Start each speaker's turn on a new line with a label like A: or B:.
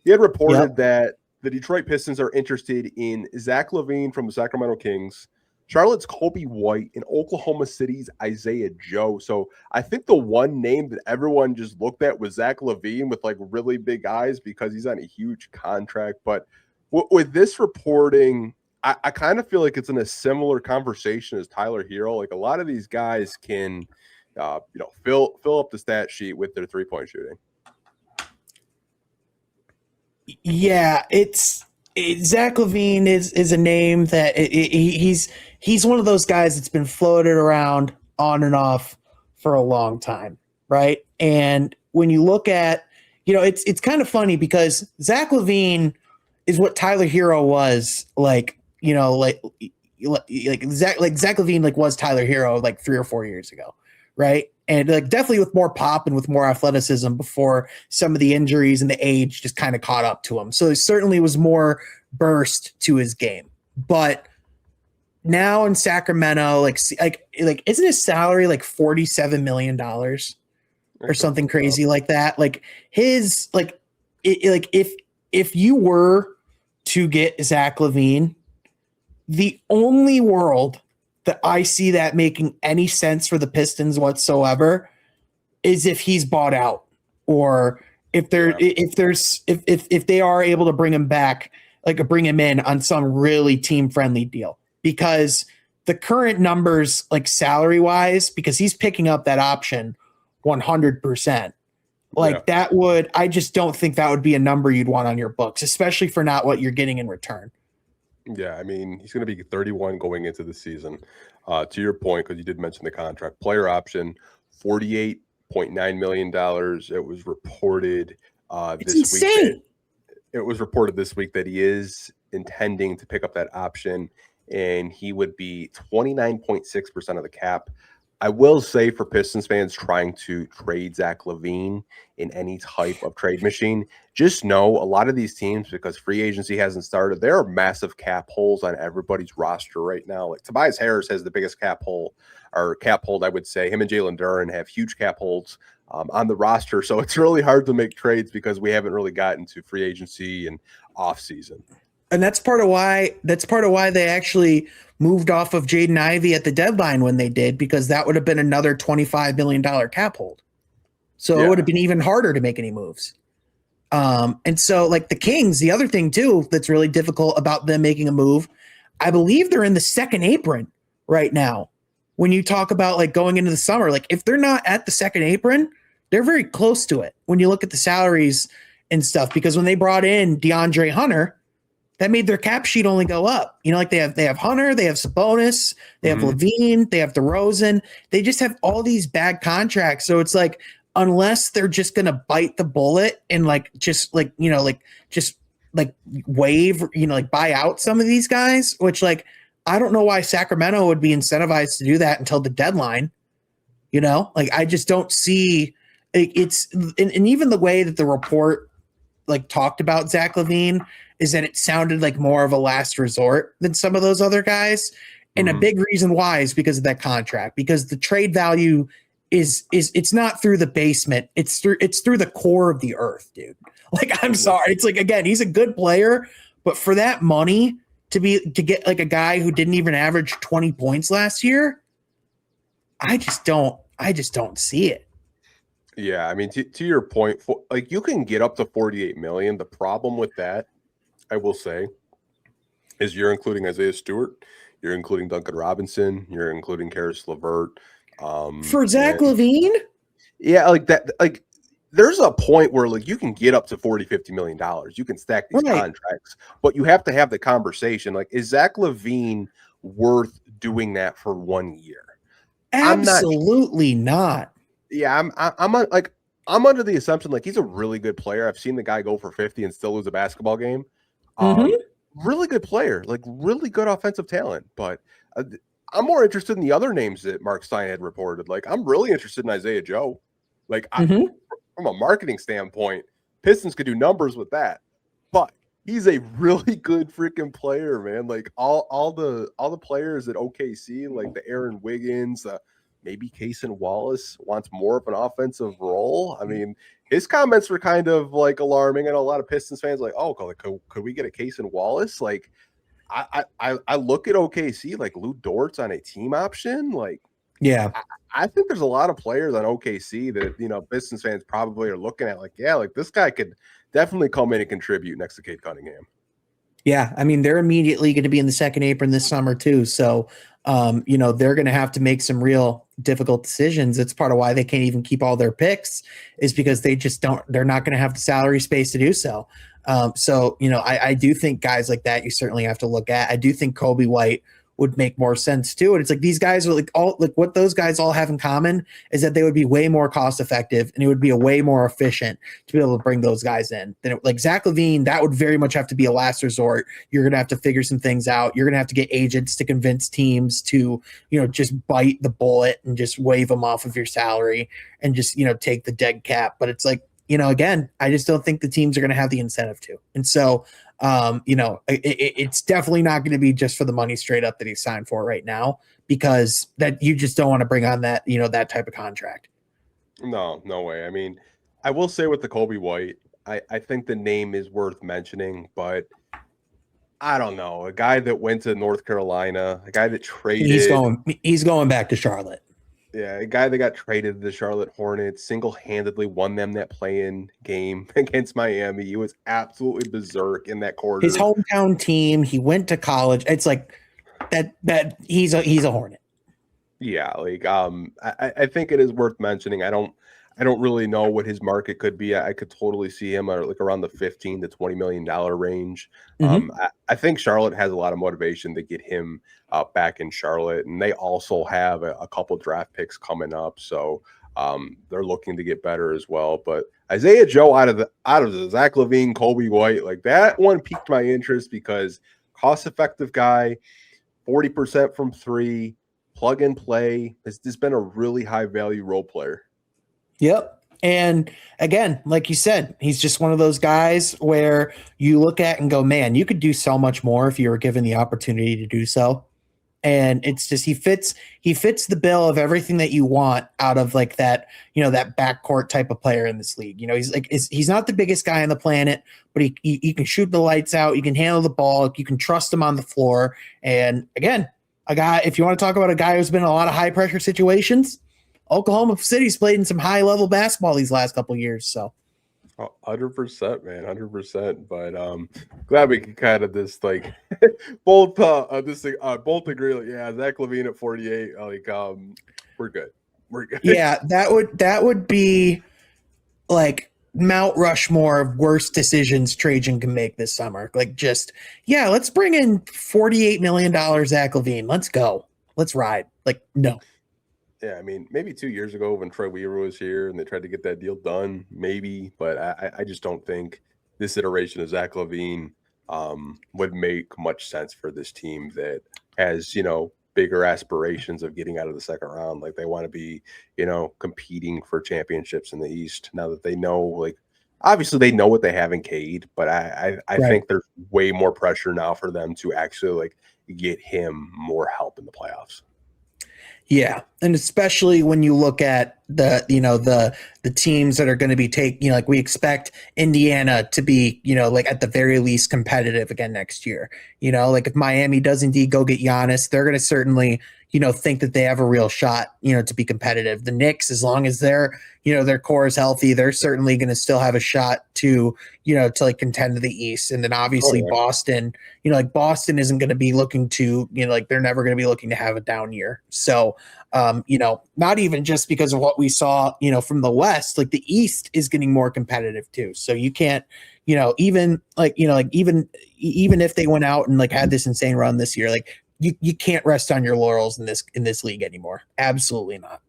A: He had reported
B: Yep.
A: that the Detroit Pistons are interested in Zach LaVine from the Sacramento Kings, Charlotte's Coby White, and Oklahoma City's Isaiah Joe. So I think the one name that everyone just looked at was Zach LaVine with like really big eyes because he's on a huge contract. But with this reporting, I kind of feel like it's in a similar conversation as Tyler Hero. Like a lot of these guys can, fill up the stat sheet with their 3-point shooting.
B: Yeah, Zach LaVine is a name that he's one of those guys that's been floated around on and off for a long time, right? And when you look at, it's kind of funny because Zach LaVine is what Tyler Hero was like Zach LaVine like was Tyler Hero like 3 or 4 years ago, right? And like definitely with more pop and with more athleticism before some of the injuries and the age just kind of caught up to him. So he certainly was more burst to his game. But now in Sacramento, like isn't his salary like $47 million or something crazy like that? Like his if you were to get Zach LaVine, the only world that I see that making any sense for the Pistons whatsoever is if he's bought out, or if they are able to bring him back, like bring him in on some really team friendly deal, because the current numbers, like salary wise, because he's picking up that option 100%. I just don't think that would be a number you'd want on your books, especially for not what you're getting in return.
A: Yeah, I mean, he's going to be 31 going into the season. To your point, because you did mention the contract, player option, $48.9 million. It was reported this week. It was reported this week that he is intending to pick up that option, and he would be 29.6% of the cap. I will say for Pistons fans trying to trade Zach LaVine in any type of trade machine, just know a lot of these teams, because free agency hasn't started, there are massive cap holes on everybody's roster right now. Like Tobias Harris has the biggest cap hold, I would say. Him and Jalen Duren have huge cap holds on the roster. So it's really hard to make trades because we haven't really gotten to free agency and offseason.
B: And that's part of why they actually moved off of Jaden Ivey at the deadline when they did, because that would have been another $25 million cap hold. So it would have been even harder to make any moves. And so like the Kings, the other thing too that's really difficult about them making a move, I believe they're in the second apron right now. When you talk about like going into the summer, like if they're not at the second apron, they're very close to it when you look at the salaries and stuff, because when they brought in DeAndre Hunter, that made their cap sheet only go up. Like they have Hunter, they have Sabonis, they have LaVine, they have DeRozan. They just have all these bad contracts. So it's like, unless they're just going to bite the bullet and waive, buy out some of these guys, which like, I don't know why Sacramento would be incentivized to do that until the deadline. Like I just don't see it's, and even the way that the report like talked about Zach LaVine is that it sounded like more of a last resort than some of those other guys. And a big reason why is because of that contract, because the trade value is it's not through the basement. It's through the core of the earth, dude. Like, I'm sorry. It's like, again, he's a good player, but for that money to get like a guy who didn't even average 20 points last year, I just don't see it.
A: Yeah, I mean, to your point, like you can get up to 48 million. The problem with that, I will say, is you're including Isaiah Stewart, you're including Duncan Robinson, you're including Karis LeVert.
B: For Zach LaVine?
A: Yeah, like that. Like there's a point where like you can get up to $40-50 million. You can stack these contracts, but you have to have the conversation. Like, is Zach LaVine worth doing that for 1 year?
B: Absolutely not.
A: Yeah, I'm under the assumption like he's a really good player. I've seen the guy go for 50 and still lose a basketball game. Really good player, like really good offensive talent. But I'm more interested in the other names that Marc Stein had reported. Like I'm really interested in Isaiah Joe. Like from a marketing standpoint, Pistons could do numbers with that. But he's a really good freaking player, man. Like all the players at OKC, like the Aaron Wiggins, maybe Cason Wallace wants more of an offensive role. I mean, his comments were kind of like alarming, and a lot of Pistons fans like, oh, like, could we get a case in Wallace? Like, I look at OKC like Lou Dort's on a team option. Like,
B: yeah,
A: I think there's a lot of players on OKC that Pistons fans probably are looking at like, yeah, like this guy could definitely come in and contribute next to Cade Cunningham.
B: Yeah, I mean, they're immediately going to be in the second apron this summer too. So, they're going to have to make some real difficult decisions. It's part of why they can't even keep all their picks, is because they're not going to have the salary space to do so. I do think guys like that you certainly have to look at. I do think Coby White would make more sense too. And it's like these guys are what those guys all have in common is that they would be way more cost effective, and it would be a way more efficient to be able to bring those guys in. Like Zach LaVine, that would very much have to be a last resort. You're going to have to figure some things out. You're going to have to get agents to convince teams to, just bite the bullet and just waive them off of your salary and just, take the dead cap. But it's like, again, I just don't think the teams are going to have the incentive to. And so, it's definitely not going to be just for the money straight up that he's signed for right now, because that you just don't want to bring on that, that type of contract.
A: No way. I mean, I will say with the Coby White, I think the name is worth mentioning, but I don't know. A guy that went to North Carolina, a guy that traded.
B: He's going back to Charlotte.
A: Yeah, a guy that got traded to the Charlotte Hornets, single-handedly won them that play-in game against Miami. He was absolutely berserk in that quarter.
B: His hometown team, he went to college. It's like that he's a Hornet.
A: Yeah, like I think it is worth mentioning. I don't really know what his market could be. I could totally see him like around the $15 to $20 million range.
B: Mm-hmm.
A: I think Charlotte has a lot of motivation to get him back in Charlotte, and they also have a couple draft picks coming up, so they're looking to get better as well. But Isaiah Joe out of the Zach LaVine, Coby White, like that one piqued my interest because cost-effective guy, 40% from three, plug and play. Has just been a really high value role player.
B: Yep. And again, like you said, he's just one of those guys where you look at and go, man, you could do so much more if you were given the opportunity to do so. And it's just he fits the bill of everything that you want out of like that, that backcourt type of player in this league. He's not the biggest guy on the planet, but he can shoot the lights out. You can handle the ball. You can trust him on the floor. And again, a guy, if you want to talk about a guy who's been in a lot of high pressure situations, Oklahoma City's played in some high level basketball these last couple of years. So
A: 100%, man, 100%. But glad we could kind of just like both agree. Like, yeah, Zach LaVine at 48. Like, we're good.
B: Yeah, that would be like Mount Rushmore of worst decisions Trajan can make this summer. Like, just let's bring in $48 million Zach LaVine. Let's go. Let's ride. Like, no.
A: Yeah, I mean, maybe 2 years ago when Troy Weaver was here and they tried to get that deal done, maybe. But I just don't think this iteration of Zach LaVine would make much sense for this team that has, bigger aspirations of getting out of the second round. Like they want to be, competing for championships in the East now that they know, like, obviously they know what they have in Cade, but I think there's way more pressure now for them to actually like get him more help in the playoffs.
B: Yeah, and especially when you look at the teams that are going to be taking, like we expect Indiana to be, like at the very least competitive again next year. Like if Miami does indeed go get Giannis, they're going to certainly, think that they have a real shot, to be competitive. The Knicks, as long as their core is healthy, they're certainly going to still have a shot to like contend to the East. And then obviously Boston, Boston isn't going to be looking to, they're never going to be looking to have a down year. So, not even just because of what we saw, from the West, like the East is getting more competitive too. So you can't, even if they went out and like had this insane run this year, like you can't rest on your laurels in this league anymore. Absolutely not.